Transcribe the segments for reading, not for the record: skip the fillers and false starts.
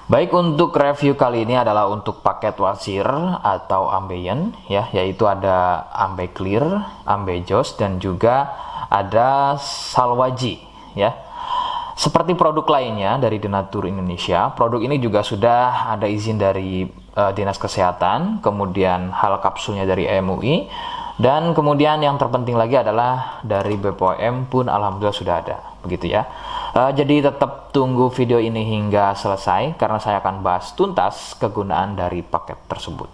Baik, untuk review kali ini adalah untuk paket wasir atau ambeien ya, yaitu ada ambe clear, ambe jos, dan juga ada salwaji ya. Seperti produk lainnya dari Denatur Indonesia, produk ini juga sudah ada izin dari Dinas Kesehatan, kemudian hal kapsulnya dari MUI, dan kemudian yang terpenting lagi adalah dari BPOM pun alhamdulillah sudah ada, begitu ya. Jadi tetap tunggu video ini hingga selesai karena saya akan bahas tuntas kegunaan dari paket tersebut.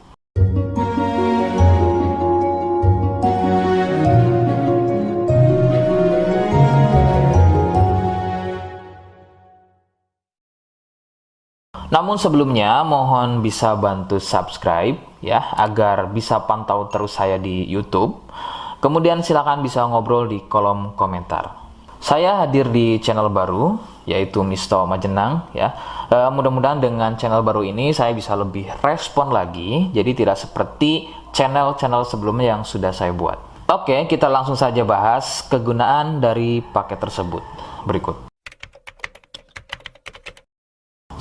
Namun sebelumnya mohon bisa bantu subscribe ya agar bisa pantau terus saya di YouTube. Kemudian silakan bisa ngobrol di kolom komentar. Saya hadir di channel baru yaitu Misto Majenang ya. Mudah-mudahan dengan channel baru ini saya bisa lebih respon lagi. Jadi tidak seperti channel-channel sebelumnya yang sudah saya buat. Oke, kita langsung saja bahas kegunaan dari paket tersebut. Berikut.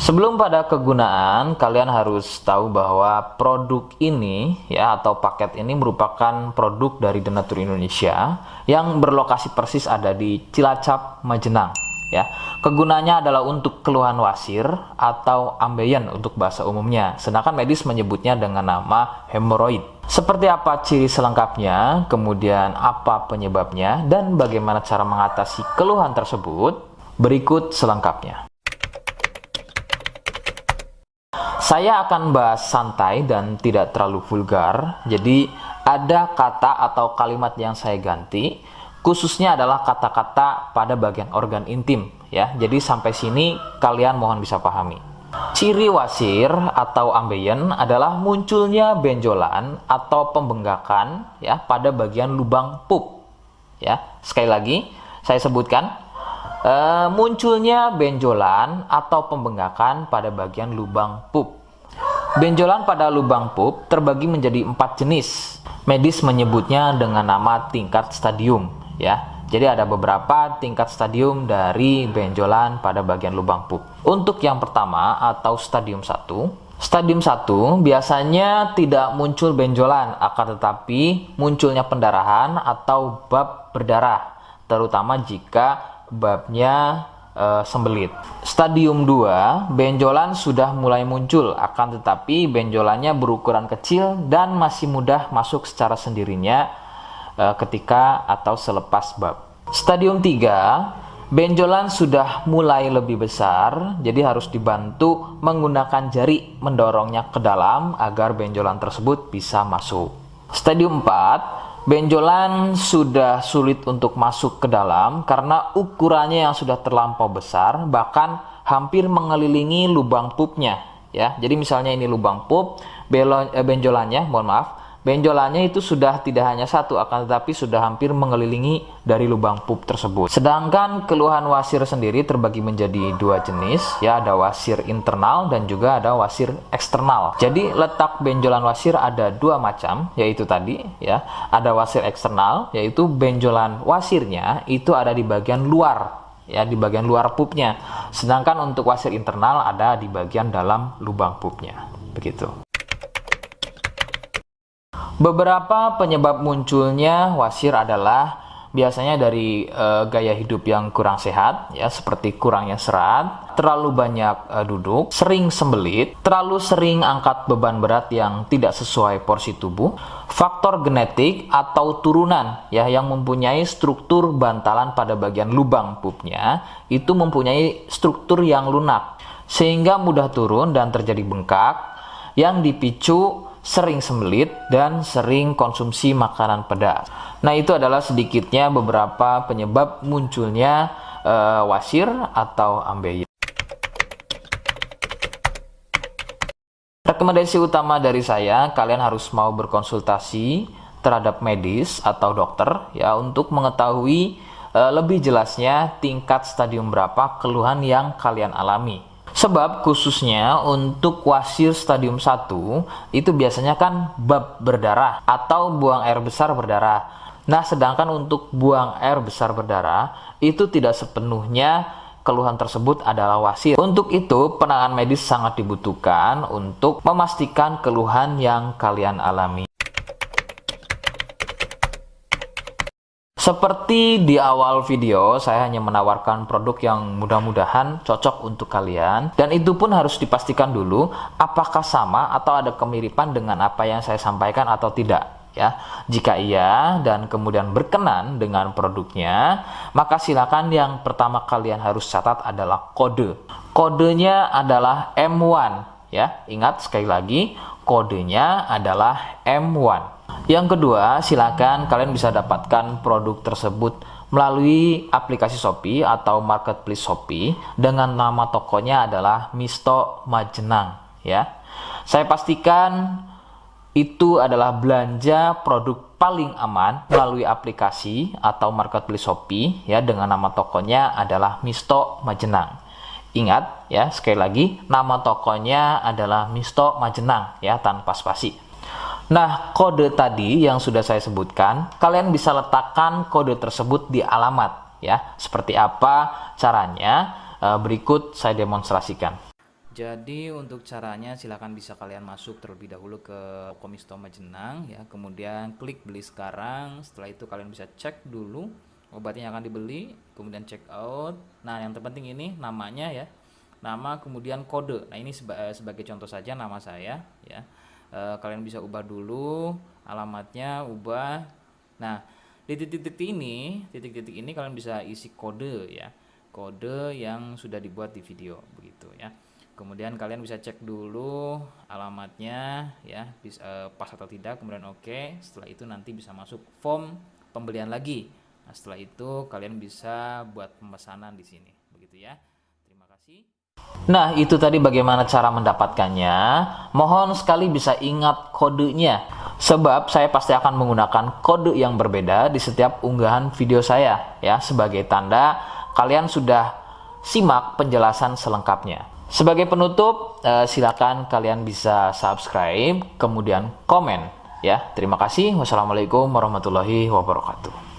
Sebelum pada kegunaan, kalian harus tahu bahwa produk ini ya atau paket ini merupakan produk dari Denatur Indonesia yang berlokasi persis ada di Cilacap, Majenang ya. Kegunaannya adalah untuk keluhan wasir atau ambeien untuk bahasa umumnya, sedangkan medis menyebutnya dengan nama hemoroid. Seperti apa ciri selengkapnya, kemudian apa penyebabnya, dan bagaimana cara mengatasi keluhan tersebut, berikut selengkapnya. Saya akan bahas santai dan tidak terlalu vulgar, jadi ada kata atau kalimat yang saya ganti, khususnya adalah kata-kata pada bagian organ intim ya. Jadi sampai sini kalian mohon bisa pahami. Ciri wasir atau ambeien adalah munculnya benjolan atau pembengkakan ya pada bagian lubang pup ya. Sekali lagi saya sebutkan, munculnya benjolan atau pembengkakan pada bagian lubang pup. Benjolan pada lubang pup terbagi menjadi 4 jenis. Medis menyebutnya dengan nama tingkat stadium ya. Jadi ada beberapa tingkat stadium dari benjolan pada bagian lubang pup. Untuk yang pertama atau stadium 1, stadium 1 biasanya tidak muncul benjolan, akan tetapi munculnya pendarahan atau bab berdarah, terutama jika babnya sembelit. Stadium 2, benjolan sudah mulai muncul, akan tetapi benjolannya berukuran kecil dan masih mudah masuk secara sendirinya ketika atau selepas bab. Stadium 3, benjolan sudah mulai lebih besar, jadi harus dibantu menggunakan jari mendorongnya ke dalam agar benjolan tersebut bisa masuk. Stadium 4, benjolan sudah sulit untuk masuk ke dalam karena ukurannya yang sudah terlampau besar, bahkan hampir mengelilingi lubang pupnya ya. Jadi misalnya ini lubang pup, benjolannya, benjolannya itu sudah tidak hanya satu, akan tetapi sudah hampir mengelilingi dari lubang pup tersebut. Sedangkan keluhan wasir sendiri terbagi menjadi 2 jenis ya, ada wasir internal dan juga ada wasir eksternal. Jadi letak benjolan wasir ada 2 macam, yaitu tadi ya, ada wasir eksternal yaitu benjolan wasirnya itu ada di bagian luar ya, di bagian luar pupnya. Sedangkan untuk wasir internal ada di bagian dalam lubang pupnya. Begitu. Beberapa penyebab munculnya wasir adalah biasanya dari gaya hidup yang kurang sehat ya, seperti kurangnya serat, terlalu banyak duduk, sering sembelit, terlalu sering angkat beban berat yang tidak sesuai porsi tubuh, faktor genetik atau turunan ya yang mempunyai struktur bantalan pada bagian lubang pupnya itu mempunyai struktur yang lunak sehingga mudah turun dan terjadi bengkak yang dipicu sering sembelit dan sering konsumsi makanan pedas. Nah, itu adalah sedikitnya beberapa penyebab munculnya wasir atau ambeien. Rekomendasi utama dari saya, kalian harus mau berkonsultasi terhadap medis atau dokter ya untuk mengetahui lebih jelasnya tingkat stadium berapa keluhan yang kalian alami. Sebab khususnya untuk wasir stadium 1 itu biasanya kan bab berdarah atau buang air besar berdarah. Nah, sedangkan untuk buang air besar berdarah itu tidak sepenuhnya keluhan tersebut adalah wasir. Untuk itu, penanganan medis sangat dibutuhkan untuk memastikan keluhan yang kalian alami. Seperti di awal video, saya hanya menawarkan produk yang mudah-mudahan cocok untuk kalian. Dan itu pun harus dipastikan dulu apakah sama atau ada kemiripan dengan apa yang saya sampaikan atau tidak. Ya, jika iya dan kemudian berkenan dengan produknya, maka silakan yang pertama kalian harus catat adalah kode. Kodenya adalah M1. Ya, ingat sekali lagi, kodenya adalah M1. Yang kedua, silakan kalian bisa dapatkan produk tersebut melalui aplikasi Shopee atau marketplace Shopee dengan nama tokonya adalah Misto Majenang. Ya, saya pastikan itu adalah belanja produk paling aman melalui aplikasi atau marketplace Shopee ya, dengan nama tokonya adalah Misto Majenang. Ingat ya, sekali lagi nama tokonya adalah Misto Majenang ya, tanpa spasi. Nah, kode tadi yang sudah saya sebutkan, kalian bisa letakkan kode tersebut di alamat ya. Seperti apa caranya? Berikut saya demonstrasikan. Jadi untuk caranya silahkan bisa kalian masuk terlebih dahulu ke toko Misto Majenang ya, kemudian klik beli sekarang. Setelah itu kalian bisa cek dulu obatnya yang akan dibeli, kemudian check out. Nah, yang terpenting ini namanya ya, nama kemudian kode. Nah, ini sebagai contoh saja nama saya ya. Kalian bisa ubah dulu alamatnya, ubah. Nah, di titik-titik ini kalian bisa isi kode ya, kode yang sudah dibuat di video begitu ya. Kemudian kalian bisa cek dulu alamatnya ya, pas atau tidak, kemudian oke. Setelah itu nanti bisa masuk form pembelian lagi. Nah, setelah itu kalian bisa buat pemesanan di sini begitu ya. Terima kasih. Nah, itu tadi bagaimana cara mendapatkannya. Mohon sekali bisa ingat kodenya, sebab saya pasti akan menggunakan kode yang berbeda di setiap unggahan video saya ya, sebagai tanda kalian sudah simak penjelasan selengkapnya. Sebagai penutup, silakan kalian bisa subscribe, kemudian komen ya. Terima kasih. Wassalamualaikum warahmatullahi wabarakatuh.